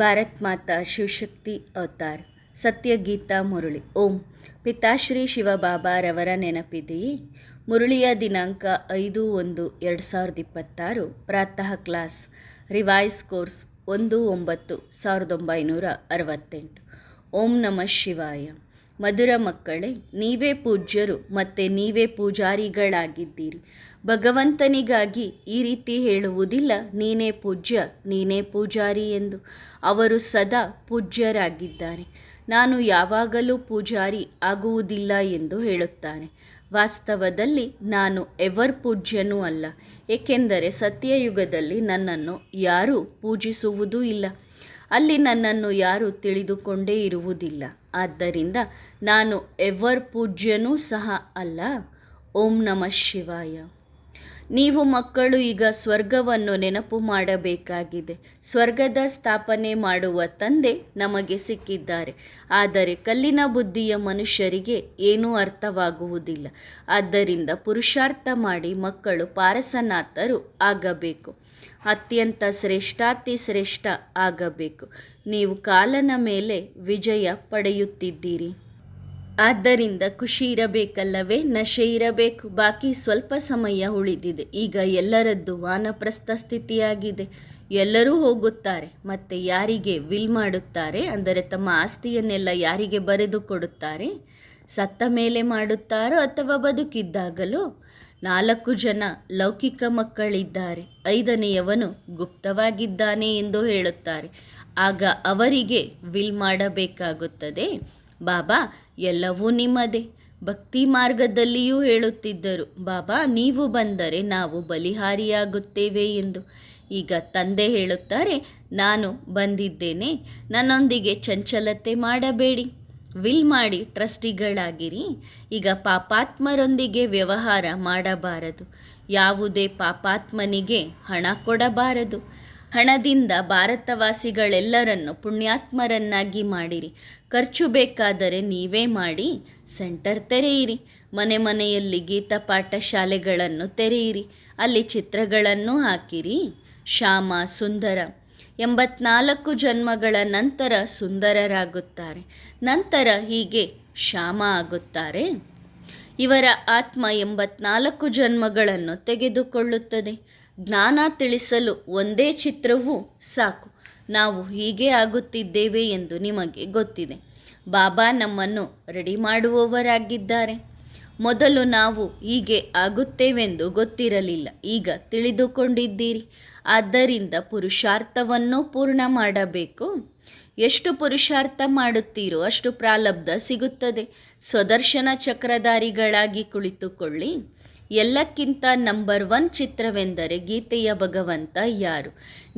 ಭಾರತ್ ಮಾತಾ Shivashakti avatar ಸತ್ಯಗೀತಾ Murali. ಓಂ. ಪಿತಾಶ್ರೀ ಶಿವಬಾಬಾರವರ ನೆನಪಿದೆಯೇ? ಮುರಳಿಯ ದಿನಾಂಕ 5/1/2026. ಪ್ರಾತಃ class. Revise course 1/9/1968. ಓಂ ನಮಃ ಶಿವಾಯ. ಮಧುರ ಮಕ್ಕಳೇ, ನೀವೇ ಪೂಜ್ಯರು ಮತ್ತು ನೀವೇ ಪೂಜಾರಿಗಳಾಗಿದ್ದೀರಿ. ಭಗವಂತನಿಗಾಗಿ ಈ ರೀತಿ ಹೇಳುವುದಿಲ್ಲ, ನೀನೇ ಪೂಜ್ಯ, ನೀನೇ ಪೂಜಾರಿ ಎಂದು. ಅವರು ಸದಾ ಪೂಜ್ಯರಾಗಿದ್ದಾರೆ. ನಾನು ಯಾವಾಗಲೂ ಪೂಜಾರಿ ಆಗುವುದಿಲ್ಲ ಎಂದು ಹೇಳುತ್ತಾರೆ. ವಾಸ್ತವದಲ್ಲಿ ನಾನು ಎವರ್ ಪೂಜ್ಯನೂ ಅಲ್ಲ, ಏಕೆಂದರೆ ಸತ್ಯಯುಗದಲ್ಲಿ ನನ್ನನ್ನು ಯಾರೂ ಪೂಜಿಸುವುದೂ ಇಲ್ಲ. ಅಲ್ಲಿ ನನ್ನನ್ನು ಯಾರೂ ತಿಳಿದುಕೊಂಡೇ ಇರುವುದಿಲ್ಲ. ಆದ್ದರಿಂದ ನಾನು ಎವರ್ ಪೂಜ್ಯನೂ ಸಹ ಅಲ್ಲ. ಓಂ ನಮಃ ಶಿವಾಯ. ನೀವು ಮಕ್ಕಳು ಈಗ ಸ್ವರ್ಗವನ್ನು ನೆನಪು ಮಾಡಬೇಕಾಗಿದೆ. ಸ್ವರ್ಗದ ಸ್ಥಾಪನೆ ಮಾಡುವ ತಂದೆ ನಮಗೆ ಸಿಕ್ಕಿದ್ದಾರೆ. ಆದರೆ ಕಲ್ಲಿನ ಬುದ್ಧಿಯ ಮನುಷ್ಯರಿಗೆ ಏನೂ ಅರ್ಥವಾಗುವುದಿಲ್ಲ. ಆದ್ದರಿಂದ ಪುರುಷಾರ್ಥ ಮಾಡಿ ಮಕ್ಕಳು ಪಾರಸನಾಥರು ಆಗಬೇಕು. ಅತ್ಯಂತ ಶ್ರೇಷ್ಠಾತಿ ಶ್ರೇಷ್ಠ ಆಗಬೇಕು. ನೀವು ಕಾಲನ ಮೇಲೆ ವಿಜಯ ಪಡೆಯುತ್ತಿದ್ದೀರಿ. ಆದ್ದರಿಂದ ಖುಷಿ ಇರಬೇಕಲ್ಲವೇ? ನಶೆ ಇರಬೇಕು. ಬಾಕಿ ಸ್ವಲ್ಪ ಸಮಯ ಉಳಿದಿದೆ. ಈಗ ಎಲ್ಲರದ್ದು ವಾನಪ್ರಸ್ಥ ಸ್ಥಿತಿಯಾಗಿದೆ. ಎಲ್ಲರೂ ಹೋಗುತ್ತಾರೆ. ಮತ್ತು ಯಾರಿಗೆ ವಿಲ್ ಮಾಡುತ್ತಾರೆ, ಅಂದರೆ ತಮ್ಮ ಆಸ್ತಿಯನ್ನೆಲ್ಲ ಯಾರಿಗೆ ಬರೆದು ಕೊಡುತ್ತಾರೆ? ಸತ್ತ ಮೇಲೆ ಮಾಡುತ್ತಾರೋ ಅಥವಾ ಬದುಕಿದ್ದಾಗಲೋ? 4 ಜನ ಲೌಕಿಕ ಮಕ್ಕಳಿದ್ದಾರೆ. 5ನೇಯವನು ಗುಪ್ತವಾಗಿದ್ದಾನೆ ಎಂದು ಹೇಳುತ್ತಾರೆ. ಆಗ ಅವರಿಗೆ ವಿಲ್ ಮಾಡಬೇಕಾಗುತ್ತದೆ. ಬಾಬಾ ಎಲ್ಲವೂ ನಿಮ್ಮದೇ. ಭಕ್ತಿ ಮಾರ್ಗದಲ್ಲಿಯೂ ಹೇಳುತ್ತಿದ್ದರು, ಬಾಬಾ ನೀವು ಬಂದರೆ ನಾವು ಬಲಿಹಾರಿಯಾಗುತ್ತೇವೆ ಎಂದು. ಈಗ ತಂದೆ ಹೇಳುತ್ತಾರೆ, ನಾನು ಬಂದಿದ್ದೇನೆ, ನನ್ನೊಂದಿಗೆ ಚಂಚಲತೆ ಮಾಡಬೇಡಿ, ವಿಲ್ ಮಾಡಿ ಟ್ರಸ್ಟಿಗಳಾಗಿರಿ. ಈಗ ಪಾಪಾತ್ಮರೊಂದಿಗೆ ವ್ಯವಹಾರ ಮಾಡಬಾರದು. ಯಾವುದೇ ಪಾಪಾತ್ಮನಿಗೆ ಹಣ ಕೊಡಬಾರದು. ಹಣದಿಂದ ಭಾರತವಾಸಿಗಳೆಲ್ಲರನ್ನು ಪುಣ್ಯಾತ್ಮರನ್ನಾಗಿ ಮಾಡಿರಿ. ಖರ್ಚು ಬೇಕಾದರೆ ನೀವೇ ಮಾಡಿ. ಸೆಂಟರ್ ತೆರೆಯಿರಿ. ಮನೆ ಮನೆಯಲ್ಲಿ ಗೀತಾ ಪಾಠ ಶಾಲೆಗಳನ್ನು ತೆರೆಯಿರಿ. ಅಲ್ಲಿ ಚಿತ್ರಗಳನ್ನು ಹಾಕಿರಿ. ಶ್ಯಾಮ ಸುಂದರ 84 ಜನ್ಮಗಳ ನಂತರ ಸುಂದರರಾಗುತ್ತಾರೆ. ನಂತರ ಹೀಗೆ ಶ್ಯಾಮ ಆಗುತ್ತಾರೆ. ಇವರ ಆತ್ಮ 84 ಜನ್ಮಗಳನ್ನು ತೆಗೆದುಕೊಳ್ಳುತ್ತದೆ. ಜ್ಞಾನ ತಿಳಿಸಲು ಒಂದೇ ಚಿತ್ರವೂ ಸಾಕು. ನಾವು ಹೀಗೆ ಆಗುತ್ತಿದ್ದೇವೆ ಎಂದು ನಿಮಗೆ ಗೊತ್ತಿದೆ. ಬಾಬಾ ನಮ್ಮನ್ನು ರೆಡಿ ಮಾಡುವವರಾಗಿದ್ದಾರೆ. ಮೊದಲು ನಾವು ಹೀಗೆ ಆಗುತ್ತೇವೆಂದು ಗೊತ್ತಿರಲಿಲ್ಲ, ಈಗ ತಿಳಿದುಕೊಂಡಿದ್ದೀರಿ. ಆದ್ದರಿಂದ ಪುರುಷಾರ್ಥವನ್ನು ಪೂರ್ಣ ಮಾಡಬೇಕು. ಎಷ್ಟು ಪುರುಷಾರ್ಥ ಮಾಡುತ್ತೀರೋ ಅಷ್ಟು ಪ್ರಾರಬ್ಧ ಸಿಗುತ್ತದೆ. ಸ್ವದರ್ಶನ ಚಕ್ರಧಾರಿಗಳಾಗಿ ಕುಳಿತುಕೊಳ್ಳಿ. ಎಲ್ಲಕ್ಕಿಂತ ನಂಬರ್ 1 ಚಿತ್ರವೆಂದರೆ ಗೀತೆಯ ಭಗವಂತ ಯಾರು.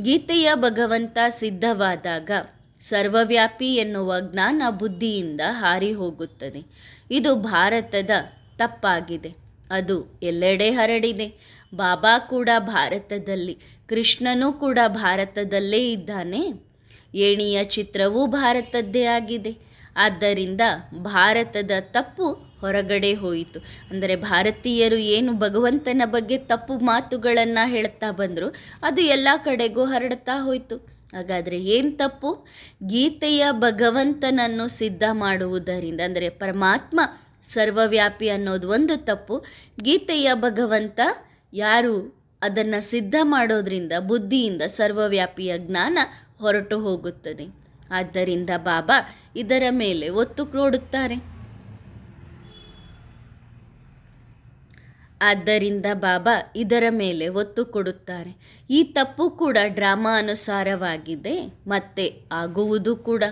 ಗೀತೆಯ ಭಗವಂತ ಸಿದ್ಧವಾದಾಗ ಸರ್ವವ್ಯಾಪಿ ಎನ್ನುವ ಜ್ಞಾನ ಬುದ್ಧಿಯಿಂದ ಹಾರಿ ಹೋಗುತ್ತದೆ. ಇದು ಭಾರತದ ತಪ್ಪಾಗಿದೆ. ಅದು ಎಲ್ಲೆಡೆ ಹರಡಿದೆ. ಬಾಬಾ ಕೂಡ ಭಾರತದಲ್ಲಿ, ಕೃಷ್ಣನೂ ಕೂಡ ಭಾರತದಲ್ಲೇ ಇದ್ದಾನೆ. ಏಣಿಯ ಚಿತ್ರವೂ ಭಾರತದ್ದೇ ಆಗಿದೆ. ಆದ್ದರಿಂದ ಭಾರತದ ತಪ್ಪು ಹೊರಗಡೆ ಹೋಯಿತು. ಅಂದರೆ ಭಾರತೀಯರು ಏನು ಭಗವಂತನ ಬಗ್ಗೆ ತಪ್ಪು ಮಾತುಗಳನ್ನು ಹೇಳ್ತಾ ಬಂದರು, ಅದು ಎಲ್ಲ ಕಡೆಗೂ ಹರಡ್ತಾ ಹೋಯಿತು. ಹಾಗಾದರೆ ಏನು ತಪ್ಪು? ಗೀತೆಯ ಭಗವಂತನನ್ನು ಸಿದ್ಧ ಮಾಡುವುದರಿಂದ, ಅಂದರೆ ಪರಮಾತ್ಮ ಸರ್ವವ್ಯಾಪಿ ಅನ್ನೋದು ಒಂದು ತಪ್ಪು. ಗೀತೆಯ ಭಗವಂತ ಯಾರು ಅದನ್ನು ಸಿದ್ಧ ಮಾಡೋದ್ರಿಂದ ಬುದ್ಧಿಯಿಂದ ಸರ್ವವ್ಯಾಪಿಯ ಜ್ಞಾನ ಹೊರಟು ಹೋಗುತ್ತದೆ. ಆದ್ದರಿಂದ ಬಾಬಾ ಇದರ ಮೇಲೆ ಒತ್ತು ಕೊಡುತ್ತಾರೆ. ಆದ್ದರಿಂದ ಬಾಬಾ ಇದರ ಮೇಲೆ ಒತ್ತು ಕೊಡುತ್ತಾರೆ. ಈ ತಪ್ಪು ಕೂಡ ಡ್ರಾಮಾ ಅನುಸಾರವಾಗಿದೆ ಮತ್ತು ಆಗುವುದು ಕೂಡ.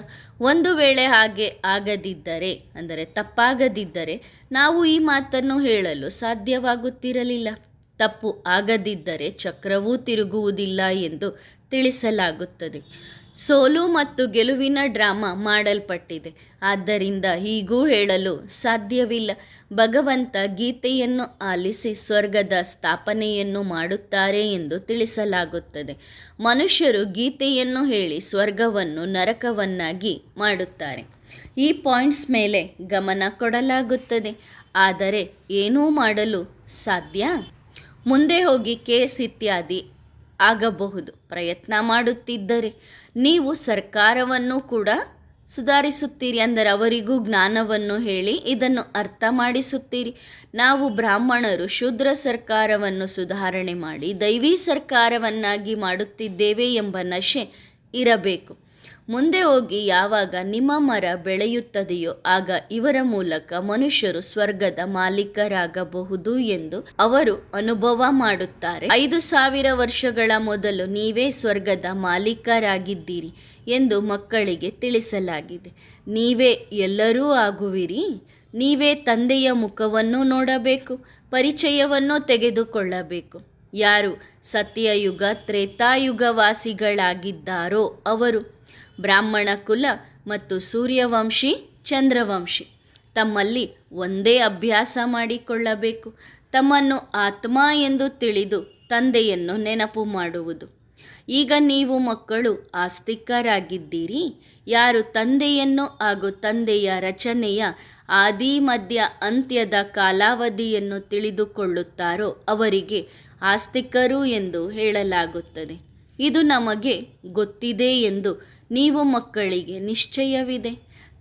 ಒಂದು ವೇಳೆ ಹಾಗೆ ಆಗದಿದ್ದರೆ, ಅಂದರೆ ತಪ್ಪಾಗದಿದ್ದರೆ, ನಾವು ಈ ಮಾತನ್ನು ಹೇಳಲು ಸಾಧ್ಯವಾಗುತ್ತಿರಲಿಲ್ಲ. ತಪ್ಪು ಆಗದಿದ್ದರೆ ಚಕ್ರವೂ ತಿರುಗುವುದಿಲ್ಲ ಎಂದು ತಿಳಿಸಲಾಗುತ್ತದೆ. ಸೋಲು ಮತ್ತು ಗೆಲುವಿನ ಡ್ರಾಮಾ ಮಾಡಲ್ಪಟ್ಟಿದೆ. ಆದ್ದರಿಂದ ಹೀಗೂ ಹೇಳಲು ಸಾಧ್ಯವಿಲ್ಲ. ಭಗವಂತ ಗೀತೆಯನ್ನು ಆಲಿಸಿ ಸ್ವರ್ಗದ ಸ್ಥಾಪನೆಯನ್ನು ಮಾಡುತ್ತಾರೆ ಎಂದು ತಿಳಿಸಲಾಗುತ್ತದೆ. ಮನುಷ್ಯರು ಗೀತೆಯನ್ನು ಹೇಳಿ ಸ್ವರ್ಗವನ್ನು ನರಕವನ್ನಾಗಿ ಮಾಡುತ್ತಾರೆ. ಈ ಪಾಯಿಂಟ್ಸ್ ಮೇಲೆ ಗಮನ ಕೊಡಲಾಗುತ್ತದೆ. ಆದರೆ ಏನೂ ಮಾಡಲು ಸಾಧ್ಯ? ಮುಂದೆ ಹೋಗಿ ಕೇಸ್ ಇತ್ಯಾದಿ ಆಗಬಹುದು. ಪ್ರಯತ್ನ ಮಾಡುತ್ತಿದ್ದರೆ ನೀವು ಸರ್ಕಾರವನ್ನು ಕೂಡ ಸುಧಾರಿಸುತ್ತೀರಿ, ಅಂದರೆ ಅವರಿಗೂ ಜ್ಞಾನವನ್ನು ಹೇಳಿ ಇದನ್ನು ಅರ್ಥ ಮಾಡಿಸುತ್ತೀರಿ. ನಾವು ಬ್ರಾಹ್ಮಣರು ಶೂದ್ರ ಸರ್ಕಾರವನ್ನು ಸುಧಾರಣೆ ಮಾಡಿ ದೈವಿ ಸರ್ಕಾರವನ್ನಾಗಿ ಮಾಡುತ್ತಿದ್ದೇವೆ ಎಂಬ ನಶೆ ಇರಬೇಕು. ಮುಂದೆ ಹೋಗಿ ಯಾವಾಗ ನಿಮ್ಮ ಮರ ಬೆಳೆಯುತ್ತದೆಯೋ ಆಗ ಇವರ ಮೂಲಕ ಮನುಷ್ಯರು ಸ್ವರ್ಗದ ಮಾಲೀಕರಾಗಬಹುದು ಎಂದು ಅವರು ಅನುಭವ ಮಾಡುತ್ತಾರೆ. 5,000 ವರ್ಷಗಳ ಮೊದಲು ನೀವೇ ಸ್ವರ್ಗದ ಮಾಲೀಕರಾಗಿದ್ದೀರಿ ಎಂದು ಮಕ್ಕಳಿಗೆ ತಿಳಿಸಲಾಗಿದೆ. ನೀವೇ ಎಲ್ಲರೂ ಆಗುವಿರಿ. ನೀವೇ ತಂದೆಯ ಮುಖವನ್ನು ನೋಡಬೇಕು, ಪರಿಚಯವನ್ನು ತೆಗೆದುಕೊಳ್ಳಬೇಕು. ಯಾರು ಸತ್ಯಯುಗ ತ್ರೇತಾಯುಗವಾಸಿಗಳಾಗಿದ್ದಾರೋ ಅವರು ಬ್ರಾಹ್ಮಣ ಕುಲ ಮತ್ತು ಸೂರ್ಯವಂಶಿ ಚಂದ್ರವಂಶಿ ತಮ್ಮಲ್ಲಿ ಒಂದೇ ಅಭ್ಯಾಸ ಮಾಡಿಕೊಳ್ಳಬೇಕು. ತಮ್ಮನ್ನು ಆತ್ಮ ಎಂದು ತಿಳಿದು ತಂದೆಯನ್ನು ನೆನಪು ಮಾಡುವುದು. ಈಗ ನೀವು ಮಕ್ಕಳು ಆಸ್ತಿಕರಾಗಿದ್ದೀರಿ. ಯಾರು ತಂದೆಯನ್ನು ಹಾಗೂ ತಂದೆಯ ರಚನೆಯ ಆದಿ ಮಧ್ಯ ಅಂತ್ಯದ ಕಾಲಾವಧಿಯನ್ನು ತಿಳಿದುಕೊಳ್ಳುತ್ತಾರೋ ಅವರಿಗೆ ಆಸ್ತಿಕರು ಎಂದು ಹೇಳಲಾಗುತ್ತದೆ. ಇದು ನಮಗೆ ಗೊತ್ತಿದೆ ಎಂದು ನೀವು ಮಕ್ಕಳಿಗೆ ನಿಶ್ಚಯವಿದೆ.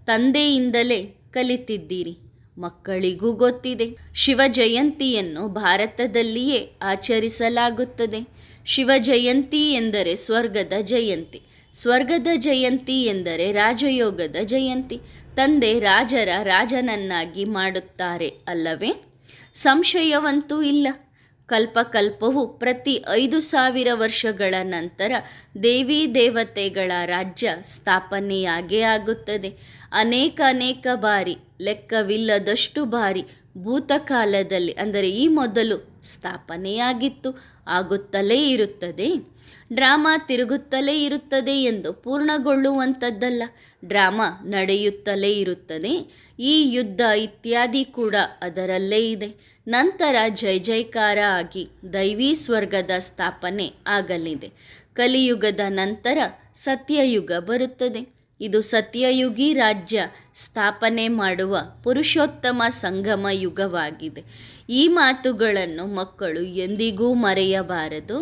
ತಂದೆಯಿಂದಲೇ ಕಲಿತಿದ್ದೀರಿ. ಮಕ್ಕಳಿಗೂ ಗೊತ್ತಿದೆ. ಶಿವ ಜಯಂತಿಯನ್ನು ಭಾರತದಲ್ಲಿಯೇ ಆಚರಿಸಲಾಗುತ್ತದೆ. ಶಿವ ಜಯಂತಿ ಎಂದರೆ ಸ್ವರ್ಗದ ಜಯಂತಿ. ಸ್ವರ್ಗದ ಜಯಂತಿ ಎಂದರೆ ರಾಜಯೋಗದ ಜಯಂತಿ. ತಂದೆ ರಾಜರ ರಾಜನನ್ನಾಗಿ ಮಾಡುತ್ತಾರೆ ಅಲ್ಲವೇ? ಸಂಶಯವಂತೂ ಇಲ್ಲ. ಕಲ್ಪಕಲ್ಪವು ಪ್ರತಿ 5,000 ವರ್ಷಗಳ ನಂತರ ದೇವಿ ದೇವತೆಗಳ ರಾಜ್ಯ ಸ್ಥಾಪನೆಯಾಗೇ ಆಗುತ್ತದೆ. ಅನೇಕ ಬಾರಿ, ಲೆಕ್ಕವಿಲ್ಲದಷ್ಟು ಬಾರಿ ಭೂತಕಾಲದಲ್ಲಿ, ಅಂದರೆ ಈ ಮೊದಲು ಸ್ಥಾಪನೆಯಾಗಿತ್ತು, ಆಗುತ್ತಲೇ ಇರುತ್ತದೆ. ಡ್ರಾಮಾ ತಿರುಗುತ್ತಲೇ ಇರುತ್ತದೆ ಎಂದು ಪೂರ್ಣಗೊಳ್ಳುವಂಥದ್ದಲ್ಲ. ಡ್ರಾಮಾ ನಡೆಯುತ್ತಲೇ ಇರುತ್ತದೆ. ಈ ಯುದ್ಧ ಇತ್ಯಾದಿ ಕೂಡ ಅದರಲ್ಲೇ ಇದೆ. ನಂತರ ಜೈ ಜೈಕಾರ ಆಗಿ ದೈವಿ ಸ್ವರ್ಗದ ಸ್ಥಾಪನೆ ಆಗಲಿದೆ. ಕಲಿಯುಗದ ನಂತರ ಸತ್ಯಯುಗ ಬರುತ್ತದೆ. ಇದು ಸತ್ಯಯುಗಿ ರಾಜ್ಯ ಸ್ಥಾಪನೆ ಮಾಡುವ ಪುರುಷೋತ್ತಮ ಸಂಗಮ ಯುಗವಾಗಿದೆ. ಈ ಮಾತುಗಳನ್ನು ಮಕ್ಕಳು ಎಂದಿಗೂ ಮರೆಯಬಾರದು.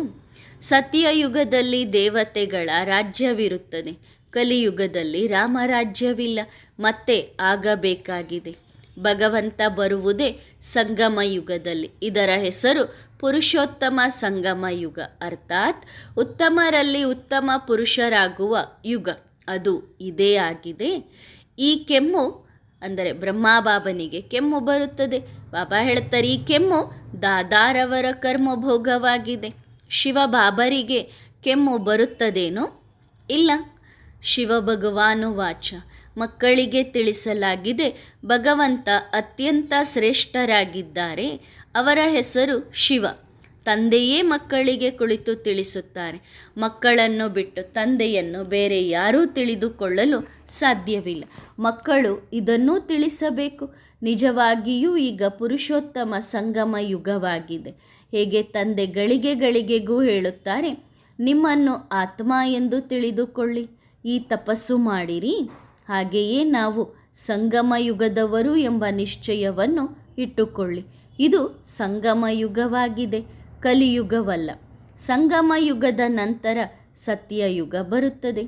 ಸತ್ಯಯುಗದಲ್ಲಿ ದೇವತೆಗಳ ರಾಜ್ಯವಿರುತ್ತದೆ. ಕಲಿಯುಗದಲ್ಲಿ ರಾಮರಾಜ್ಯವಿಲ್ಲ. ಮತ್ತೆ ಆಗಬೇಕಾಗಿದೆ. ಭಗವಂತ ಬರುವುದೇ ಸಂಗಮ ಯುಗದಲ್ಲಿ. ಇದರ ಹೆಸರು ಪುರುಷೋತ್ತಮ ಸಂಗಮ ಯುಗ, ಅರ್ಥಾತ್ ಉತ್ತಮರಲ್ಲಿ ಉತ್ತಮ ಪುರುಷರಾಗುವ ಯುಗ. ಅದು ಇದೇ ಆಗಿದೆ. ಈ ಕೆಮ್ಮು, ಅಂದರೆ ಬ್ರಹ್ಮಬಾಬನಿಗೆ ಕೆಮ್ಮು ಬರುತ್ತದೆ. ಬಾಬಾ ಹೇಳ್ತಾರೆ, ಈ ಕೆಮ್ಮು ದಾದಾರವರ ಕರ್ಮಭೋಗವಾಗಿದೆ. ಶಿವ ಬಾಬರಿಗೆ ಕೆಮ್ಮು ಬರುತ್ತದೇನೋ? ಇಲ್ಲ. ಶಿವ ಭಗವಾನು ವಾಚ, ಮಕ್ಕಳಿಗೆ ತಿಳಿಸಲಾಗಿದೆ, ಭಗವಂತ ಅತ್ಯಂತ ಶ್ರೇಷ್ಠರಾಗಿದ್ದಾರೆ. ಅವರ ಹೆಸರು ಶಿವ. ತಂದೆಯೇ ಮಕ್ಕಳಿಗೆ ಕುಳಿತು ತಿಳಿಸುತ್ತಾರೆ. ಮಕ್ಕಳನ್ನು ಬಿಟ್ಟು ತಂದೆಯನ್ನು ಬೇರೆ ಯಾರೂ ತಿಳಿದುಕೊಳ್ಳಲು ಸಾಧ್ಯವಿಲ್ಲ. ಮಕ್ಕಳು ಇದನ್ನೂ ತಿಳಿಸಬೇಕು. ನಿಜವಾಗಿಯೂ ಈಗ ಪುರುಷೋತ್ತಮ ಸಂಗಮ ಯುಗವಾಗಿದೆ. ಹೇಗೆ ತಂದೆ ಗಳಿಗೆಗೂ ಹೇಳುತ್ತಾರೆ, ನಿಮ್ಮನ್ನು ಆತ್ಮ ಎಂದು ತಿಳಿದುಕೊಳ್ಳಿ, ಈ ತಪಸ್ಸು ಮಾಡಿರಿ. ಹಾಗೆಯೇ ನಾವು ಸಂಗಮ ಯುಗದವರು ಎಂಬ ನಿಶ್ಚಯವನ್ನು ಇಟ್ಟುಕೊಳ್ಳಿ. ಇದು ಸಂಗಮ ಯುಗವಾಗಿದೆ, ಕಲಿಯುಗವಲ್ಲ. ಸಂಗಮ ಯುಗದ ನಂತರ ಸತ್ಯಯುಗ ಬರುತ್ತದೆ.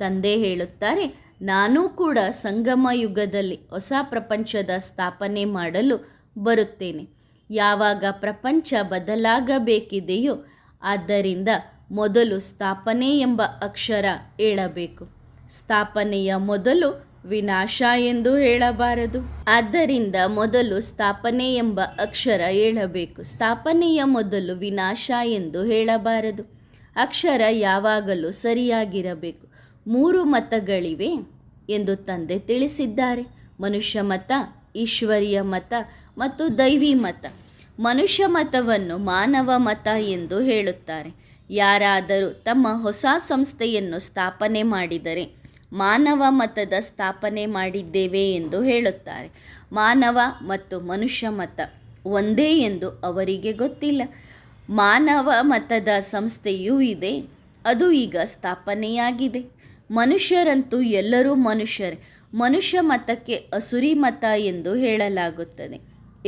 ತಂದೆ ಹೇಳುತ್ತಾರೆ, ನಾನೂ ಕೂಡ ಸಂಗಮ ಯುಗದಲ್ಲಿ ಹೊಸ ಪ್ರಪಂಚದ ಸ್ಥಾಪನೆ ಮಾಡಲು ಬರುತ್ತೇನೆ. ಯಾವಾಗ ಪ್ರಪಂಚ ಬದಲಾಗಬೇಕಿದೆಯೋ ಆದ್ದರಿಂದ ಮೊದಲು ಸ್ಥಾಪನೆ ಎಂಬ ಅಕ್ಷರ ಹೇಳಬೇಕು. ಸ್ಥಾಪನೆಯ ಮೊದಲು ವಿನಾಶ ಎಂದು ಹೇಳಬಾರದು. ಆದ್ದರಿಂದ ಮೊದಲು ಸ್ಥಾಪನೆ ಎಂಬ ಅಕ್ಷರ ಹೇಳಬೇಕು. ಸ್ಥಾಪನೆಯ ಮೊದಲು ವಿನಾಶ ಎಂದು ಹೇಳಬಾರದು. ಅಕ್ಷರ ಯಾವಾಗಲೂ ಸರಿಯಾಗಿರಬೇಕು. 3 ಮತಗಳಿವೆ ಎಂದು ತಂದೆ ತಿಳಿಸಿದ್ದಾರೆ. ಮನುಷ್ಯ ಮತ, ಈಶ್ವರೀಯ ಮತ ಮತ್ತು ದೈವಿ ಮತ. ಮನುಷ್ಯ ಮತವನ್ನು ಮಾನವ ಮತ ಎಂದು ಹೇಳುತ್ತಾರೆ. ಯಾರಾದರೂ ತಮ್ಮ ಹೊಸ ಸಂಸ್ಥೆಯನ್ನು ಸ್ಥಾಪನೆ ಮಾಡಿದರೆ ಮಾನವ ಮತದ ಸ್ಥಾಪನೆ ಮಾಡಿದ್ದೇವೆ ಎಂದು ಹೇಳುತ್ತಾರೆ. ಮಾನವ ಮತ್ತು ಮನುಷ್ಯ ಮತ ಒಂದೇ ಎಂದು ಅವರಿಗೆ ಗೊತ್ತಿಲ್ಲ. ಮಾನವ ಮತದ ಸಂಸ್ಥೆಯೂ ಇದೆ, ಅದು ಈಗ ಸ್ಥಾಪನೆಯಾಗಿದೆ. ಮನುಷ್ಯರಂತೂ ಎಲ್ಲರೂ ಮನುಷ್ಯರೇ. ಮನುಷ್ಯ ಮತಕ್ಕೆ ಅಸುರಿ ಮತ ಎಂದು ಹೇಳಲಾಗುತ್ತದೆ.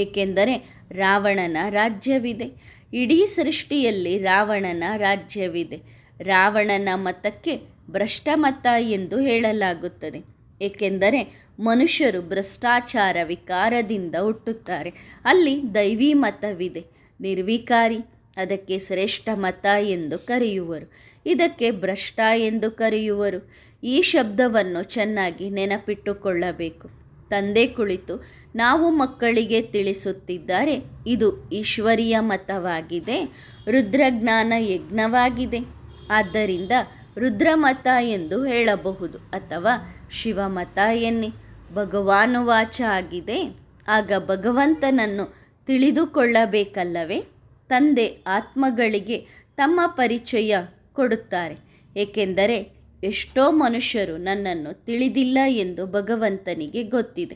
ಏಕೆಂದರೆ ರಾವಣನ ರಾಜ್ಯವಿದೆ. ಇಡೀ ಸೃಷ್ಟಿಯಲ್ಲಿ ರಾವಣನ ರಾಜ್ಯವಿದೆ. ರಾವಣನ ಮತಕ್ಕೆ ಭ್ರಷ್ಟ ಮತ ಎಂದು ಹೇಳಲಾಗುತ್ತದೆ. ಏಕೆಂದರೆ ಮನುಷ್ಯರು ಭ್ರಷ್ಟಾಚಾರ ವಿಕಾರದಿಂದ ಹುಟ್ಟುತ್ತಾರೆ. ಅಲ್ಲಿ ದೈವಿ ಮತವಿದೆ, ನಿರ್ವಿಕಾರಿ, ಅದಕ್ಕೆ ಶ್ರೇಷ್ಠ ಮತ ಎಂದು ಕರೆಯುವರು, ಇದಕ್ಕೆ ಭ್ರಷ್ಟ ಎಂದು ಕರೆಯುವರು. ಈ ಶಬ್ದವನ್ನು ಚೆನ್ನಾಗಿ ನೆನಪಿಟ್ಟುಕೊಳ್ಳಬೇಕು. ತಂದೆ ಕುಳಿತು ನಾವು ಮಕ್ಕಳಿಗೆ ತಿಳಿಸುತ್ತಿದ್ದಾರೆ, ಇದು ಈಶ್ವರೀಯ ಮತವಾಗಿದೆ, ರುದ್ರಜ್ಞಾನ ಯಜ್ಞವಾಗಿದೆ. ಆದ್ದರಿಂದ ರುದ್ರಮತ ಎಂದು ಹೇಳಬಹುದು ಅಥವಾ ಶಿವಮತ ಎನ್ನಿ. ಭಗವಾನುವಾಚ ಆಗಿದೆ. ಆಗ ಭಗವಂತನನ್ನು ತಿಳಿದುಕೊಳ್ಳಬೇಕಲ್ಲವೇ? ತಂದೆ ಆತ್ಮಗಳಿಗೆ ತಮ್ಮ ಪರಿಚಯ ಕೊಡುತ್ತಾರೆ. ಏಕೆಂದರೆ ಎಷ್ಟೋ ಮನುಷ್ಯರು ನನ್ನನ್ನು ತಿಳಿದಿಲ್ಲ ಎಂದು ಭಗವಂತನಿಗೆ ಗೊತ್ತಿದೆ.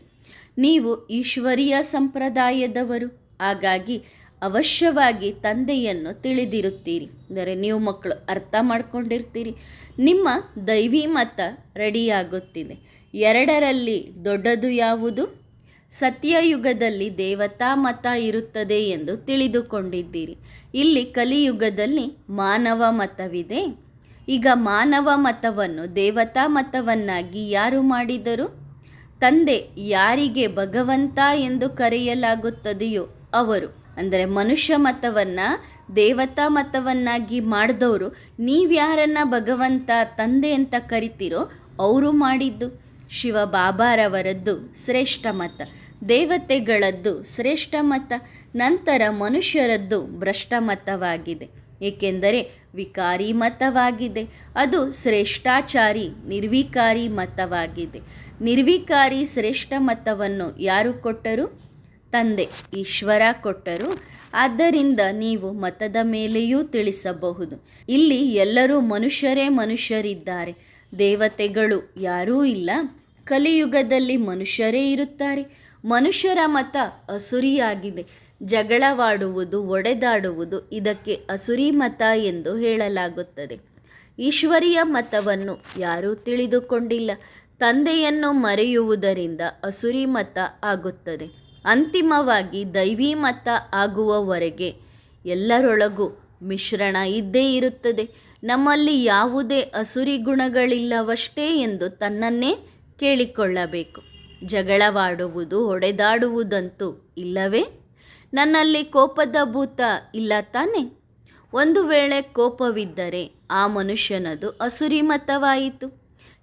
ನೀವು ಈಶ್ವರೀಯ ಸಂಪ್ರದಾಯದವರು, ಹಾಗಾಗಿ ಅವಶ್ಯವಾಗಿ ತಂದೆಯನ್ನು ತಿಳಿದಿರುತ್ತೀರಿ. ಅಂದರೆ ನೀವು ಮಕ್ಕಳು ಅರ್ಥ ಮಾಡ್ಕೊಂಡಿರ್ತೀರಿ. ನಿಮ್ಮ ದೈವಿ ಮತ ರೆಡಿಯಾಗುತ್ತಿದೆ. ಎರಡರಲ್ಲಿ ದೊಡ್ಡದು ಯಾವುದು? ಸತ್ಯಯುಗದಲ್ಲಿ ದೇವತಾ ಮತ ಇರುತ್ತದೆ ಎಂದು ತಿಳಿದುಕೊಂಡಿದ್ದೀರಿ. ಇಲ್ಲಿ ಕಲಿಯುಗದಲ್ಲಿ ಮಾನವ ಮತವಿದೆ. ಈಗ ಮಾನವ ಮತವನ್ನು ದೇವತಾ ಮತವನ್ನಾಗಿ ಯಾರು ಮಾಡಿದರು? ತಂದೆ ಯಾರಿಗೆ ಭಗವಂತ ಎಂದು ಕರೆಯಲಾಗುತ್ತದೆಯೋ ಅವರು. ಅಂದರೆ ಮನುಷ್ಯ ಮತವನ್ನು ದೇವತಾ ಮತವನ್ನಾಗಿ ಮಾಡಿದವರು ನೀವ್ಯಾರನ್ನ ಭಗವಂತ ತಂದೆ ಅಂತ ಕರಿತೀರೋ ಅವರು ಮಾಡಿದ್ದು. ಶಿವ ಬಾಬಾರವರದ್ದು ಶ್ರೇಷ್ಠ ಮತ, ದೇವತೆಗಳದ್ದು ಶ್ರೇಷ್ಠ ಮತ, ನಂತರ ಮನುಷ್ಯರದ್ದು ಭ್ರಷ್ಟ ಮತವಾಗಿದೆ. ಏಕೆಂದರೆ ವಿಕಾರಿ ಮತವಾಗಿದೆ. ಅದು ಶ್ರೇಷ್ಠಾಚಾರಿ ನಿರ್ವಿಕಾರಿ ಮತವಾಗಿದೆ. ನಿರ್ವಿಕಾರಿ ಶ್ರೇಷ್ಠ ಮತವನ್ನು ಯಾರು ಕೊಟ್ಟರು? ತಂದೆ ಈಶ್ವರ ಕೊಟ್ಟರು. ಆದ್ದರಿಂದ ನೀವು ಮತದ ಮೇಲೆಯೂ ತಿಳಿಸಬಹುದು. ಇಲ್ಲಿ ಎಲ್ಲರೂ ಮನುಷ್ಯರಿದ್ದಾರೆ, ದೇವತೆಗಳು ಯಾರೂ ಇಲ್ಲ. ಕಲಿಯುಗದಲ್ಲಿ ಮನುಷ್ಯರೇ ಇರುತ್ತಾರೆ. ಮನುಷ್ಯರ ಮತ ಅಸುರಿಯಾಗಿದೆ. ಜಗಳವಾಡುವುದು, ಒಡೆದಾಡುವುದು, ಇದಕ್ಕೆ ಅಸುರಿ ಮತ ಎಂದು ಹೇಳಲಾಗುತ್ತದೆ. ಈಶ್ವರೀಯ ಮತವನ್ನು ಯಾರೂ ತಿಳಿದುಕೊಂಡಿಲ್ಲ. ತಂದೆಯನ್ನು ಮರೆಯುವುದರಿಂದ ಅಸುರಿ ಮತ ಆಗುತ್ತದೆ. ಅಂತಿಮವಾಗಿ ದೈವಿ ಮತ ಆಗುವವರೆಗೆ ಎಲ್ಲರೊಳಗೂ ಮಿಶ್ರಣ ಇದ್ದೇ ಇರುತ್ತದೆ. ನಮ್ಮಲ್ಲಿ ಯಾವುದೇ ಅಸುರಿ ಗುಣಗಳಿಲ್ಲವಷ್ಟೇ ಎಂದು ತನ್ನನ್ನೇ ಕೇಳಿಕೊಳ್ಳಬೇಕು. ಜಗಳವಾಡುವುದು, ಹೊಡೆದಾಡುವುದಂತೂ ಇಲ್ಲವೇ? ನನ್ನಲ್ಲಿ ಕೋಪದ ಭೂತ ಇಲ್ಲ ತಾನೆ? ಒಂದು ವೇಳೆ ಕೋಪವಿದ್ದರೆ ಆ ಮನುಷ್ಯನದು ಅಸುರಿ ಮತವಾಯಿತು,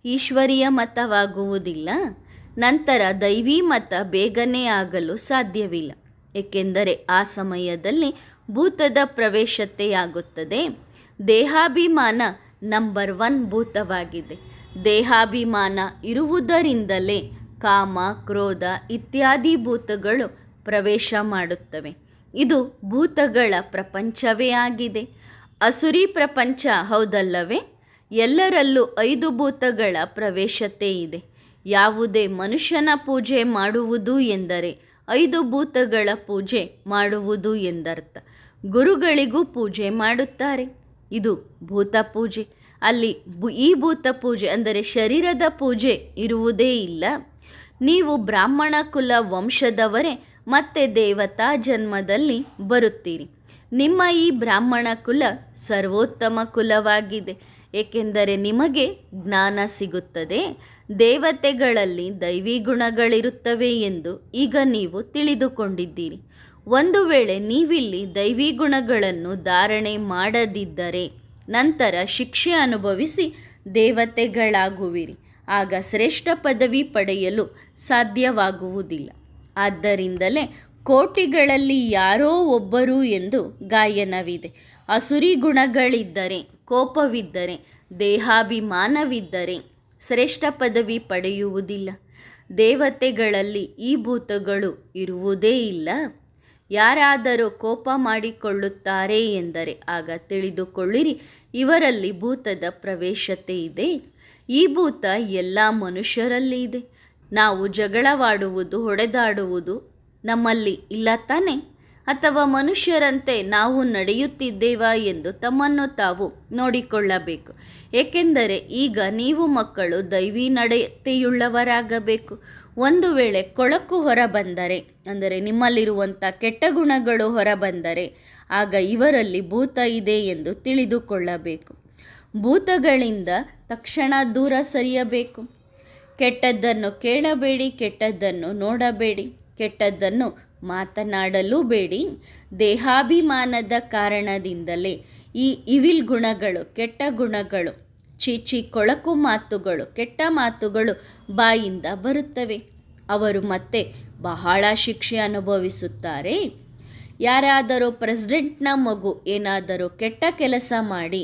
ಈಶ್ವರೀಯ ಮತವಾಗುವುದಿಲ್ಲ. ನಂತರ ದೈವಿ ಮತ ಬೇಗನೆ ಆಗಲು ಸಾಧ್ಯವಿಲ್ಲ. ಏಕೆಂದರೆ ಆ ಸಮಯದಲ್ಲಿ ಭೂತದ ಪ್ರವೇಶತೆಯಾಗುತ್ತದೆ. ದೇಹಾಭಿಮಾನ ನಂಬರ್ 1 ಭೂತವಾಗಿದೆ. ದೇಹಾಭಿಮಾನ ಇರುವುದರಿಂದಲೇ ಕಾಮ, ಕ್ರೋಧ ಇತ್ಯಾದಿ ಭೂತಗಳು ಪ್ರವೇಶ ಮಾಡುತ್ತವೆ. ಇದು ಭೂತಗಳ ಪ್ರಪಂಚವೇ ಆಗಿದೆ. ಅಸುರಿ ಪ್ರಪಂಚ ಹೌದಲ್ಲವೇ? ಎಲ್ಲರಲ್ಲೂ 5 ಭೂತಗಳ ಪ್ರವೇಶತೆ ಇದೆ. ಯಾವುದೇ ಮನುಷ್ಯನ ಪೂಜೆ ಮಾಡುವುದು ಎಂದರೆ 5 ಭೂತಗಳ ಪೂಜೆ ಮಾಡುವುದು ಎಂದರ್ಥ. ಗುರುಗಳಿಗೂ ಪೂಜೆ ಮಾಡುತ್ತಾರೆ, ಇದು ಭೂತ ಪೂಜೆ. ಅಲ್ಲಿ ಈ ಭೂತ ಪೂಜೆ ಅಂದರೆ ಶರೀರದ ಪೂಜೆ ಇರುವುದೇ ಇಲ್ಲ. ನೀವು ಬ್ರಾಹ್ಮಣ ಕುಲ ವಂಶದವರೇ ಮತ್ತೆ ದೇವತಾ ಜನ್ಮದಲ್ಲಿ ಬರುತ್ತೀರಿ. ನಿಮ್ಮ ಈ ಬ್ರಾಹ್ಮಣ ಕುಲ ಸರ್ವೋತ್ತಮ ಕುಲವಾಗಿದೆ. ಏಕೆಂದರೆ ನಿಮಗೆ ಜ್ಞಾನ ಸಿಗುತ್ತದೆ. ದೇವತೆಗಳಲ್ಲಿ ದೈವಿ ಗುಣಗಳಿರುತ್ತವೆ ಎಂದು ಈಗ ನೀವು ತಿಳಿದುಕೊಂಡಿದ್ದೀರಿ. ಒಂದು ವೇಳೆ ನೀವಿಲ್ಲಿ ದೈವಿ ಗುಣಗಳನ್ನು ಧಾರಣೆ ಮಾಡದಿದ್ದರೆ ನಂತರ ಶಿಕ್ಷೆ ಅನುಭವಿಸಿ ದೇವತೆಗಳಾಗುವಿರಿ. ಆಗ ಶ್ರೇಷ್ಠ ಪದವಿ ಪಡೆಯಲು ಸಾಧ್ಯವಾಗುವುದಿಲ್ಲ. ಆದ್ದರಿಂದಲೇ ಕೋಟಿಗಳಲ್ಲಿ ಯಾರೋ ಒಬ್ಬರು ಎಂದು ಗಾಯನವಿದೆ. ಅಸುರಿ ಗುಣಗಳಿದ್ದರೆ, ಕೋಪವಿದ್ದರೆ, ದೇಹಾಭಿಮಾನವಿದ್ದರೆ ಶ್ರೇಷ್ಠ ಪದವಿ ಪಡೆಯುವುದಿಲ್ಲ. ದೇವತೆಗಳಲ್ಲಿ ಈ ಭೂತಗಳು ಇರುವುದೇ ಇಲ್ಲ. ಯಾರಾದರೂ ಕೋಪ ಮಾಡಿಕೊಳ್ಳುತ್ತಾರೆ ಎಂದರೆ ಆಗ ತಿಳಿದುಕೊಳ್ಳಿರಿ, ಇವರಲ್ಲಿ ಭೂತದ ಪ್ರವೇಶತೆ ಇದೆ. ಈ ಭೂತ ಎಲ್ಲ ಮನುಷ್ಯರಲ್ಲಿ ಇದೆ. ನಾವು ಜಗಳವಾಡುವುದು, ಹೊಡೆದಾಡುವುದು ನಮ್ಮಲ್ಲಿ ಇಲ್ಲ ತಾನೆ? ಅಥವಾ ಮನುಷ್ಯರಂತೆ ನಾವು ನಡೆಯುತ್ತಿದ್ದೇವಾ ಎಂದು ತಮ್ಮನ್ನು ತಾವು ನೋಡಿಕೊಳ್ಳಬೇಕು. ಏಕೆಂದರೆ ಈಗ ನೀವು ಮಕ್ಕಳು ದೈವಿ ನಡತೆಯುಳ್ಳವರಾಗಬೇಕು. ಒಂದು ವೇಳೆ ಕೊಳಕು ಹೊರಬಂದರೆ, ಅಂದರೆ ನಿಮ್ಮಲ್ಲಿರುವಂಥ ಕೆಟ್ಟ ಗುಣಗಳು ಹೊರಬಂದರೆ ಆಗ ಇವರಲ್ಲಿ ಭೂತ ಇದೆ ಎಂದು ತಿಳಿದುಕೊಳ್ಳಬೇಕು. ಭೂತಗಳಿಂದ ತಕ್ಷಣ ದೂರ ಸರಿಯಬೇಕು. ಕೆಟ್ಟದ್ದನ್ನು ಕೇಳಬೇಡಿ, ಕೆಟ್ಟದ್ದನ್ನು ನೋಡಬೇಡಿ, ಕೆಟ್ಟದ್ದನ್ನು ಮಾತನಾಡಲೂ ಬೇಡಿ. ದೇಹಾಭಿಮಾನದ ಕಾರಣದಿಂದಲೇ ಈ ಇವಿಲ್ ಗುಣಗಳು, ಕೆಟ್ಟ ಗುಣಗಳು, ಚೀಚಿ ಕೊಳಕು ಮಾತುಗಳು, ಕೆಟ್ಟ ಮಾತುಗಳು ಬಾಯಿಂದ ಬರುತ್ತವೆ. ಅವರು ಮತ್ತೆ ಬಹಳ ಶಿಕ್ಷೆ ಅನುಭವಿಸುತ್ತಾರೆ. ಯಾರಾದರೂ ಪ್ರೆಸಿಡೆಂಟ್ನ ಮಗು ಏನಾದರೂ ಕೆಟ್ಟ ಕೆಲಸ ಮಾಡಿ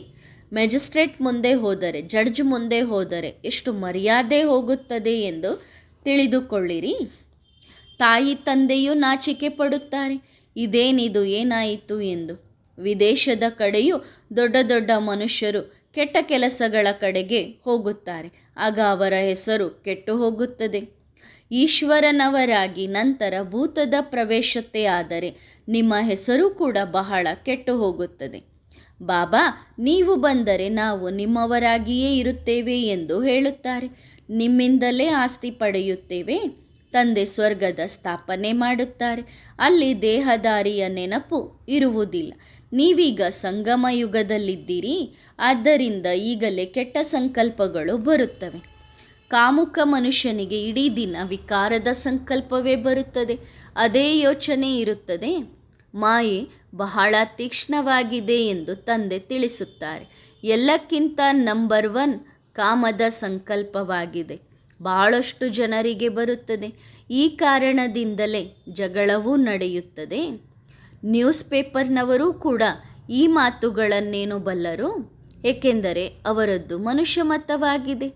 ಮ್ಯಾಜಿಸ್ಟ್ರೇಟ್ ಮುಂದೆ ಹೋದರೆ, ಜಡ್ಜ್ ಮುಂದೆ ಹೋದರೆ ಎಷ್ಟು ಮರ್ಯಾದೆ ಹೋಗುತ್ತದೆ ಎಂದು ತಿಳಿದುಕೊಳ್ಳಿರಿ. ತಾಯಿ ತಂದೆಯೂ ನಾಚಿಕೆ ಪಡುತ್ತಾರೆ, ಇದೇನಿದು, ಏನಾಯಿತು ಎಂದು. ವಿದೇಶದ ಕಡೆಯೂ ದೊಡ್ಡ ದೊಡ್ಡ ಮನುಷ್ಯರು ಕೆಟ್ಟ ಕೆಲಸಗಳ ಕಡೆಗೆ ಹೋಗುತ್ತಾರೆ. ಆಗ ಅವರ ಹೆಸರು ಕೆಟ್ಟು ಹೋಗುತ್ತದೆ. ಈಶ್ವರನವರಾಗಿ ನಂತರ ಭೂತದ ಪ್ರವೇಶತೆ ಆದರೆ ನಿಮ್ಮ ಹೆಸರು ಕೂಡ ಬಹಳ ಕೆಟ್ಟು ಹೋಗುತ್ತದೆ. ಬಾಬಾ, ನೀವು ಬಂದರೆ ನಾವು ನಿಮ್ಮವರಾಗಿಯೇ ಇರುತ್ತೇವೆ ಎಂದು ಹೇಳುತ್ತಾರೆ. ನಿಮ್ಮಿಂದಲೇ ಆಸ್ತಿ ಪಡೆಯುತ್ತೇವೆ. ತಂದೆ ಸ್ವರ್ಗದ ಸ್ಥಾಪನೆ ಮಾಡುತ್ತಾರೆ. ಅಲ್ಲಿ ದೇಹದಾರಿಯ ನೆನಪು ಇರುವುದಿಲ್ಲ. ನೀವೀಗ ಸಂಗಮ ಯುಗದಲ್ಲಿದ್ದೀರಿ. ಆದ್ದರಿಂದ ಈಗಲೇ ಕೆಟ್ಟ ಸಂಕಲ್ಪಗಳು ಬರುತ್ತವೆ. ಕಾಮುಕ ಮನುಷ್ಯನಿಗೆ ಇಡೀ ದಿನ ವಿಕಾರದ ಸಂಕಲ್ಪವೇ ಬರುತ್ತದೆ. ಅದೇ ಯೋಚನೆ ಇರುತ್ತದೆ. ಮಾಯೆ ಬಹಳ ತೀಕ್ಷ್ಣವಾಗಿದೆ ಎಂದು ತಂದೆ ತಿಳಿಸುತ್ತಾರೆ. ಎಲ್ಲಕ್ಕಿಂತ ನಂಬರ್ 1 ಕಾಮದ ಸಂಕಲ್ಪವಾಗಿದೆ. ಬಹಳಷ್ಟು ಜನರಿಗೆ ಬರುತ್ತದೆ. ಈ ಕಾರಣದಿಂದಲೇ ಜಗಳವೂ ನಡೆಯುತ್ತದೆ. ನ್ಯೂಸ್ ಪೇಪರ್ನವರೂ ಕೂಡ ಈ ಮಾತುಗಳನ್ನೇನು ಬಲ್ಲರು, ಏಕೆಂದರೆ ಅವರದ್ದು ಮನುಷ್ಯ ಮತವಾಗಿದೆ.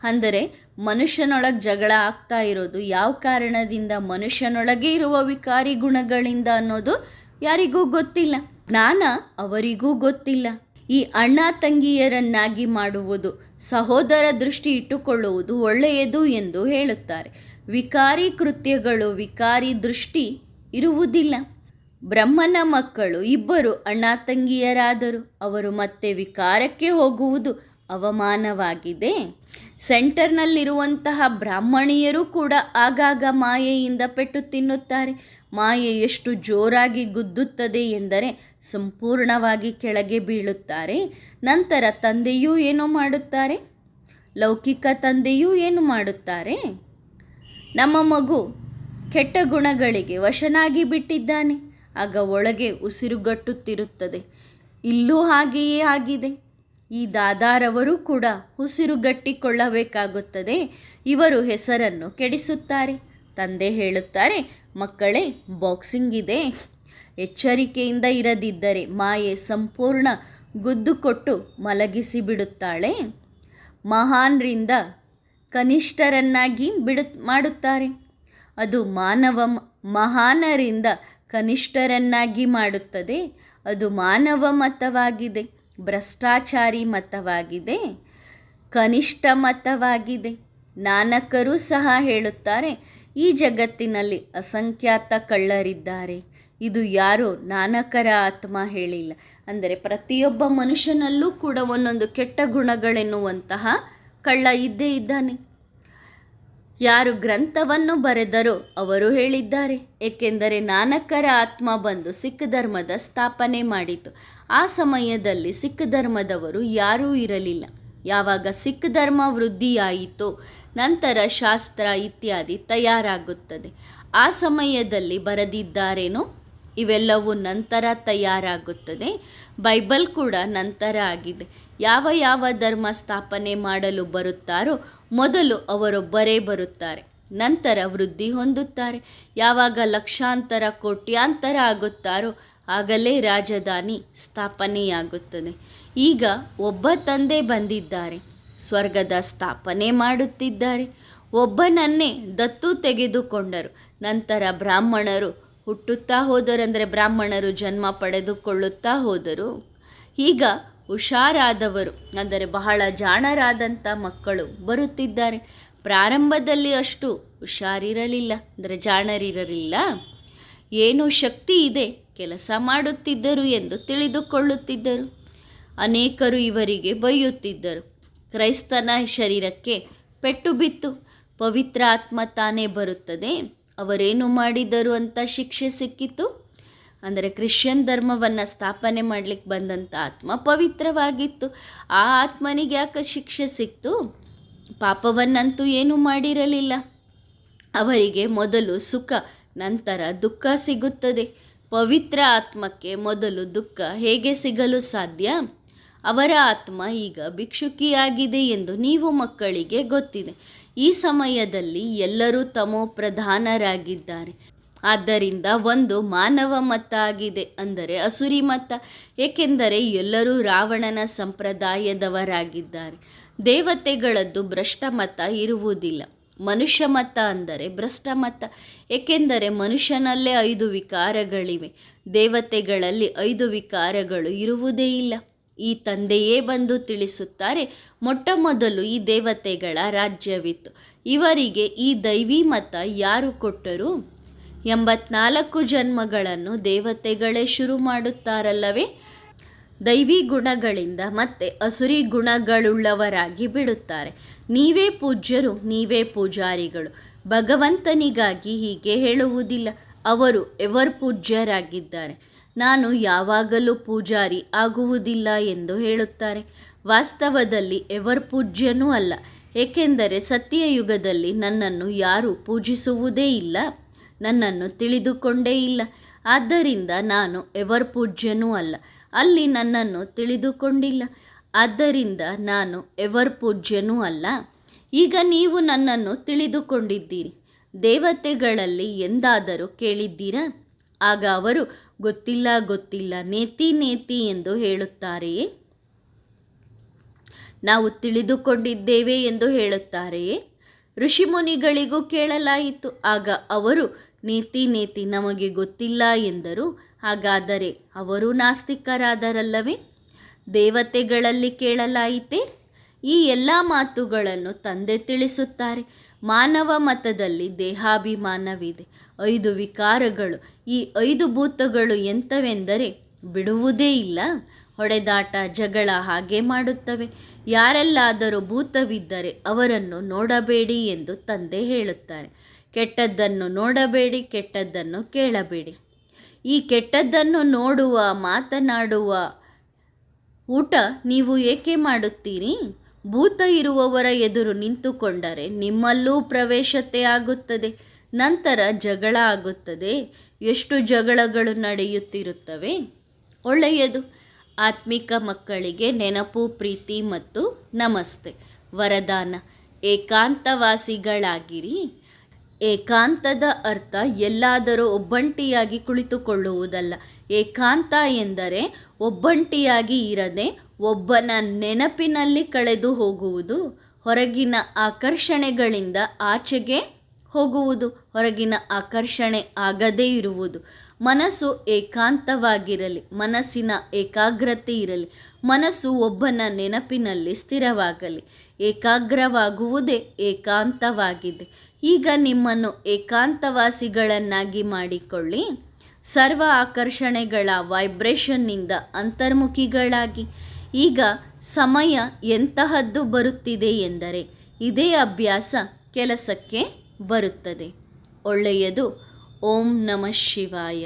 ಅಂದರೆ ಮನುಷ್ಯನೊಳಗೆ ಜಗಳ ಆಗ್ತಾ ಇರೋದು ಯಾವ ಕಾರಣದಿಂದ, ಮನುಷ್ಯನೊಳಗೆ ಇರುವ ವಿಕಾರಿ ಗುಣಗಳಿಂದ ಅನ್ನೋದು ಯಾರಿಗೂ ಗೊತ್ತಿಲ್ಲ. ಜ್ಞಾನ ಅವರಿಗೂ ಗೊತ್ತಿಲ್ಲ. ಈ ಅಣ್ಣ ತಂಗಿಯರನ್ನಾಗಿ ಮಾಡುವುದು, ಸಹೋದರ ದೃಷ್ಟಿ ಇಟ್ಟುಕೊಳ್ಳುವುದು ಒಳ್ಳೆಯದು ಎಂದು ಹೇಳುತ್ತಾರೆ. ವಿಕಾರಿ ಕೃತ್ಯಗಳು, ವಿಕಾರಿ ದೃಷ್ಟಿ ಇರುವುದಿಲ್ಲ. ಬ್ರಹ್ಮನ ಮಕ್ಕಳು ಇಬ್ಬರು ಅಣ್ಣ ತಂಗಿಯರಾದರು. ಅವರು ಮತ್ತೆ ವಿಕಾರಕ್ಕೆ ಹೋಗುವುದು ಅವಮಾನವಾಗಿದೆ. ಸೆಂಟರ್ನಲ್ಲಿರುವಂತಹ ಬ್ರಾಹ್ಮಣಿಯರು ಕೂಡ ಆಗಾಗ ಮಾಯೆಯಿಂದ ಪೆಟ್ಟು ತಿನ್ನುತ್ತಾರೆ. ಮಾಯೆ ಎಷ್ಟು ಜೋರಾಗಿ ಗುದ್ದುತ್ತದೆ ಎಂದರೆ ಸಂಪೂರ್ಣವಾಗಿ ಕೆಳಗೆ ಬೀಳುತ್ತಾರೆ. ನಂತರ ತಂದೆಯೂ ಏನು ಮಾಡುತ್ತಾರೆ, ಲೌಕಿಕ ತಂದೆಯೂ ಏನು ಮಾಡುತ್ತಾರೆ, ನಮ್ಮ ಮಗು ಕೆಟ್ಟ ಗುಣಗಳಿಗೆ ವಶನಾಗಿ ಬಿಟ್ಟಿದ್ದಾನೆ. ಆಗ ಒಳಗೆ ಉಸಿರುಗಟ್ಟುತ್ತಿರುತ್ತದೆ. ಇಲ್ಲೂ ಹಾಗೆಯೇ ಆಗಿದೆ. ಈ ದಾದಾರವರು ಕೂಡ ಉಸಿರುಗಟ್ಟಿಕೊಳ್ಳಬೇಕಾಗುತ್ತದೆ. ಇವರು ಹೆಸರನ್ನು ಕೆಡಿಸುತ್ತಾರೆ. ತಂದೆ ಹೇಳುತ್ತಾರೆ, ಮಕ್ಕಳೇ, ಬಾಕ್ಸಿಂಗ್ ಇದೆ, ಎಚ್ಚರಿಕೆಯಿಂದ ಇರದಿದ್ದರೆ ಮಾಯೆ ಸಂಪೂರ್ಣ ಗುದ್ದು ಕೊಟ್ಟು ಮಲಗಿಸಿ ಬಿಡುತ್ತಾಳೆ. ಮಹಾನ್ರಿಂದ ಕನಿಷ್ಠರನ್ನಾಗಿ ಮಾಡುತ್ತಾರೆ. ಅದು ಮಹಾನರಿಂದ ಕನಿಷ್ಠರನ್ನಾಗಿ ಮಾಡುತ್ತದೆ. ಅದು ಮಾನವ ಮತವಾಗಿದೆ, ಭ್ರಷ್ಟಾಚಾರಿ ಮತವಾಗಿದೆ, ಕನಿಷ್ಠ ಮತವಾಗಿದೆ. ನಾನಕರು ಸಹ ಹೇಳುತ್ತಾರೆ, ಈ ಜಗತ್ತಿನಲ್ಲಿ ಅಸಂಖ್ಯಾತ ಕಳ್ಳರಿದ್ದಾರೆ. ಇದು ಯಾರೋ ನಾನಕರ ಆತ್ಮ ಹೇಳಿಲ್ಲ. ಅಂದರೆ ಪ್ರತಿಯೊಬ್ಬ ಮನುಷ್ಯನಲ್ಲೂ ಕೂಡ ಒಂದೊಂದು ಕೆಟ್ಟ ಗುಣಗಳೆನ್ನುವಂತಹ ಕಳ್ಳ ಇದ್ದೇ ಇದ್ದಾನೆ. ಯಾರು ಗ್ರಂಥವನ್ನು ಬರೆದರೋ ಅವರು ಹೇಳಿದ್ದಾರೆ. ಏಕೆಂದರೆ ನಾನಕರ ಆತ್ಮ ಬಂದು ಸಿಖ್ ಧರ್ಮದ ಸ್ಥಾಪನೆ ಮಾಡಿತು. ಆ ಸಮಯದಲ್ಲಿ ಸಿಖ್ ಧರ್ಮದವರು ಯಾರೂ ಇರಲಿಲ್ಲ. ಯಾವಾಗ ಸಿಖ್ ಧರ್ಮ ವೃದ್ಧಿಯಾಯಿತೋ ನಂತರ ಶಾಸ್ತ್ರ ಇತ್ಯಾದಿ ತಯಾರಾಗುತ್ತದೆ. ಆ ಸಮಯದಲ್ಲಿ ಬರೆದಿದ್ದಾರೇನೋ ಇವೆಲ್ಲವೂ ನಂತರ ತಯಾರಾಗುತ್ತದೆ. ಬೈಬಲ್ ಕೂಡ ನಂತರ ಆಗಿದೆ. ಯಾವ ಯಾವ ಧರ್ಮ ಸ್ಥಾಪನೆ ಮಾಡಲು ಬರುತ್ತಾರೋ ಮೊದಲು ಅವರೊಬ್ಬರೇ ಬರುತ್ತಾರೆ, ನಂತರ ವೃದ್ಧಿ ಹೊಂದುತ್ತಾರೆ. ಯಾವಾಗ ಲಕ್ಷಾಂತರ ಕೋಟ್ಯಾಂತರ ಆಗುತ್ತಾರೋ ಆಗಲೇ ರಾಜಧಾನಿ ಸ್ಥಾಪನೆಯಾಗುತ್ತದೆ. ಈಗ ಒಬ್ಬ ತಂದೆ ಬಂದಿದ್ದಾರೆ, ಸ್ವರ್ಗದ ಸ್ಥಾಪನೆ ಮಾಡುತ್ತಿದ್ದಾರೆ. ಒಬ್ಬನನ್ನೇ ದತ್ತು ತೆಗೆದುಕೊಂಡರು. ನಂತರ ಬ್ರಾಹ್ಮಣರು ಹುಟ್ಟುತ್ತಾ ಹೋದರು, ಅಂದರೆ ಬ್ರಾಹ್ಮಣರು ಜನ್ಮ ಪಡೆದುಕೊಳ್ಳುತ್ತಾ ಹೋದರು. ಈಗ ಹುಷಾರಾದವರು, ಅಂದರೆ ಬಹಳ ಜಾಣರಾದಂಥ ಮಕ್ಕಳು ಬರುತ್ತಿದ್ದಾರೆ. ಪ್ರಾರಂಭದಲ್ಲಿ ಅಷ್ಟು ಹುಷಾರಿರಲಿಲ್ಲ, ಅಂದರೆ ಜಾಣರಿರಲಿಲ್ಲ. ಏನು ಶಕ್ತಿ ಇದೆ, ಕೆಲಸ ಮಾಡುತ್ತಿದ್ದರು ಎಂದು ತಿಳಿದುಕೊಳ್ಳುತ್ತಿದ್ದರು. ಅನೇಕರು ಇವರಿಗೆ ಬೈಯುತ್ತಿದ್ದರು. ಕ್ರೈಸ್ತನ ಶರೀರಕ್ಕೆ ಪೆಟ್ಟು ಬಿತ್ತು, ಪವಿತ್ರ ಆತ್ಮ ತಾನೇ ಬರುತ್ತದೆ, ಅವರೇನು ಮಾಡಿದರು ಅಂತ ಶಿಕ್ಷೆ ಸಿಕ್ಕಿತು. ಅಂದರೆ ಕ್ರಿಶ್ಚಿಯನ್ ಧರ್ಮವನ್ನು ಸ್ಥಾಪನೆ ಮಾಡಲಿಕ್ಕೆ ಬಂದಂಥ ಆತ್ಮ ಪವಿತ್ರವಾಗಿತ್ತು. ಆ ಆತ್ಮನಿಗೆ ಯಾಕೆ ಶಿಕ್ಷೆ ಸಿಕ್ತು? ಪಾಪವನ್ನಂತೂ ಏನೂ ಮಾಡಿರಲಿಲ್ಲ. ಅವರಿಗೆ ಮೊದಲು ಸುಖ, ನಂತರ ದುಃಖ ಸಿಗುತ್ತದೆ. ಪವಿತ್ರ ಆತ್ಮಕ್ಕೆ ಮೊದಲು ದುಃಖ ಹೇಗೆ ಸಿಗಲು ಸಾಧ್ಯ? ಅವರ ಆತ್ಮ ಈಗ ಭಿಕ್ಷುಕಿಯಾಗಿದೆ ಎಂದು ನೀವು ಮಕ್ಕಳಿಗೆ ಗೊತ್ತಿದೆ. ಈ ಸಮಯದಲ್ಲಿ ಎಲ್ಲರೂ ತಮೋ ಪ್ರಧಾನರಾಗಿದ್ದಾರೆ. ಆದ್ದರಿಂದ ಒಂದು ಮಾನವ ಮತ ಆಗಿದೆ, ಅಂದರೆ ಅಸುರಿ ಮತ. ಏಕೆಂದರೆ ಎಲ್ಲರೂ ರಾವಣನ ಸಂಪ್ರದಾಯದವರಾಗಿದ್ದಾರೆ. ದೇವತೆಗಳದ್ದು ಭ್ರಷ್ಟ ಮತ ಇರುವುದಿಲ್ಲ. ಮನುಷ್ಯ ಮತ ಅಂದರೆ ಭ್ರಷ್ಟ ಮತ. ಏಕೆಂದರೆ ಮನುಷ್ಯನಲ್ಲೇ 5 ವಿಕಾರಗಳಿವೆ. ದೇವತೆಗಳಲ್ಲಿ 5 ವಿಕಾರಗಳು ಇರುವುದೇ ಇಲ್ಲ. ಈ ತಂದೆಯೇ ಬಂದು ತಿಳಿಸುತ್ತಾರೆ, ಮೊಟ್ಟ ಮೊದಲು ಈ ದೇವತೆಗಳ ರಾಜ್ಯವಿತ್ತು. ಇವರಿಗೆ ಈ ದೈವಿ ಮತ ಯಾರು ಕೊಟ್ಟರು? 84 ಜನ್ಮಗಳನ್ನು ದೇವತೆಗಳೇ ಶುರು ಮಾಡುತ್ತಾರಲ್ಲವೇ? ದೈವಿ ಗುಣಗಳಿಂದ ಮತ್ತೆ ಅಸುರಿ ಗುಣಗಳುಳ್ಳವರಾಗಿ ಬಿಡುತ್ತಾರೆ. ನೀವೇ ಪೂಜ್ಯರು, ನೀವೇ ಪೂಜಾರಿಗಳು. ಭಗವಂತನಿಗಾಗಿ ಹೀಗೆ ಹೇಳುವುದಿಲ್ಲ. ಅವರು ಎವರ್ ಪೂಜ್ಯರಾಗಿದ್ದಾರೆ. ನಾನು ಯಾವಾಗಲೂ ಪೂಜಾರಿ ಆಗುವುದಿಲ್ಲ ಎಂದು ಹೇಳುತ್ತಾರೆ. ವಾಸ್ತವದಲ್ಲಿ ಎವರ್ ಪೂಜ್ಯನೂ ಅಲ್ಲ. ಏಕೆಂದರೆ ಸತ್ಯಯುಗದಲ್ಲಿ ನನ್ನನ್ನು ಯಾರೂ ಪೂಜಿಸುವುದೇ ಇಲ್ಲ, ನನ್ನನ್ನು ತಿಳಿದುಕೊಂಡೇ ಇಲ್ಲ. ಆದ್ದರಿಂದ ನಾನು ಎವರ್ ಪೂಜ್ಯನೂ ಅಲ್ಲ. ಅಲ್ಲಿ ನನ್ನನ್ನು ತಿಳಿದುಕೊಂಡಿಲ್ಲ, ಆದ್ದರಿಂದ ನಾನು ಎವರ್ ಪೂಜ್ಯನೂ ಅಲ್ಲ. ಈಗ ನೀವು ನನ್ನನ್ನು ತಿಳಿದುಕೊಂಡಿದ್ದೀರಿ. ದೇವತೆಗಳಲ್ಲಿ ಎಂದಾದರೂ ಕೇಳಿದ್ದೀರಾ? ಆಗ ಅವರು ಗೊತ್ತಿಲ್ಲ ಗೊತ್ತಿಲ್ಲ, ನೇತಿ ನೇತಿ ಎಂದು ಹೇಳುತ್ತಾರೆಯೇ? ನಾವು ತಿಳಿದುಕೊಂಡಿದ್ದೇವೆ ಎಂದು ಹೇಳುತ್ತಾರೆಯೇ? ಋಷಿಮುನಿಗಳಿಗೂ ಕೇಳಲಾಯಿತು. ಆಗ ಅವರು ನೇತಿ ನೇತಿ, ನಮಗೆ ಗೊತ್ತಿಲ್ಲ ಎಂದರು. ಹಾಗಾದರೆ ಅವರು ನಾಸ್ತಿಕರಾದರಲ್ಲವೇ? ದೇವತೆಗಳಲ್ಲಿ ಕೇಳಲಾಯಿತೆ? ಈ ಎಲ್ಲ ಮಾತುಗಳನ್ನು ತಂದೆ ತಿಳಿಸುತ್ತಾರೆ. ಮಾನವ ಮತದಲ್ಲಿ ದೇಹಾಭಿಮಾನವಿದೆ, 5 ವಿಕಾರಗಳು. ಈ 5 ಭೂತಗಳು ಎಂಥವೆಂದರೆ ಬಿಡುವುದೇ ಇಲ್ಲ. ಹೊಡೆದಾಟ, ಜಗಳ ಹಾಗೆ ಮಾಡುತ್ತವೆ. ಯಾರೆಲ್ಲಾದರೂ ಭೂತವಿದ್ದರೆ ಅವರನ್ನು ನೋಡಬೇಡಿ ಎಂದು ತಂದೆ ಹೇಳುತ್ತಾರೆ. ಕೆಟ್ಟದ್ದನ್ನು ನೋಡಬೇಡಿ, ಕೆಟ್ಟದ್ದನ್ನು ಕೇಳಬೇಡಿ. ಈ ಕೆಟ್ಟದ್ದನ್ನು ನೋಡುವ, ಮಾತನಾಡುವ ಊಟ ನೀವು ಏಕೆ ಮಾಡುತ್ತೀರಿ? ಭೂತ ಇರುವವರ ಎದುರು ನಿಂತುಕೊಂಡರೆ ನಿಮ್ಮಲ್ಲೂ ಪ್ರವೇಶತೆ ಆಗುತ್ತದೆ. ನಂತರ ಜಗಳ ಆಗುತ್ತದೆ. ಎಷ್ಟು ಜಗಳಗಳು ನಡೆಯುತ್ತಿರುತ್ತವೆ. ಒಳ್ಳೆಯದು. ಆತ್ಮಿಕ ಮಕ್ಕಳಿಗೆ ನೆನಪು, ಪ್ರೀತಿ ಮತ್ತು ನಮಸ್ತೆ. ವರದಾನ: ಏಕಾಂತವಾಸಿಗಳಾಗಿರಿ. ಏಕಾಂತದ ಅರ್ಥ ಎಲ್ಲಾದರೂ ಒಬ್ಬಂಟಿಯಾಗಿ ಕುಳಿತುಕೊಳ್ಳುವುದಲ್ಲ. ಏಕಾಂತ ಎಂದರೆ ಒಬ್ಬಂಟಿಯಾಗಿ ಇರದೆ ಒಬ್ಬನ ನೆನಪಿನಲ್ಲಿ ಕಳೆದು ಹೋಗುವುದು. ಹೊರಗಿನ ಆಕರ್ಷಣೆಗಳಿಂದ ಆಚೆಗೆ ಹೋಗುವುದು. ಹೊರಗಿನ ಆಕರ್ಷಣೆ ಆಗದೇ ಇರುವುದು. ಮನಸ್ಸು ಏಕಾಂತವಾಗಿರಲಿ, ಮನಸ್ಸಿನ ಏಕಾಗ್ರತೆ ಇರಲಿ. ಮನಸ್ಸು ಒಬ್ಬನ ನೆನಪಿನಲ್ಲಿ ಸ್ಥಿರವಾಗಲಿ. ಏಕಾಗ್ರವಾಗುವುದೇ ಏಕಾಂತವಾಗಿದೆ. ಈಗ ನಿಮ್ಮನ್ನು ಏಕಾಂತವಾಸಿಗಳನ್ನಾಗಿ ಮಾಡಿಕೊಳ್ಳಿ. ಸರ್ವ ಆಕರ್ಷಣೆಗಳ ವೈಬ್ರೇಷನ್ನಿಂದ ಅಂತರ್ಮುಖಿಗಳಾಗಿ. ಈಗ ಸಮಯ ಎಂತಹದ್ದು ಬರುತ್ತಿದೆ ಎಂದರೆ ಇದೇ ಅಭ್ಯಾಸ ಕೆಲಸಕ್ಕೆ ಬರುತ್ತದೆ. ಒಳ್ಳೆಯದು. ಓಂ ನಮಃ ಶಿವಾಯ.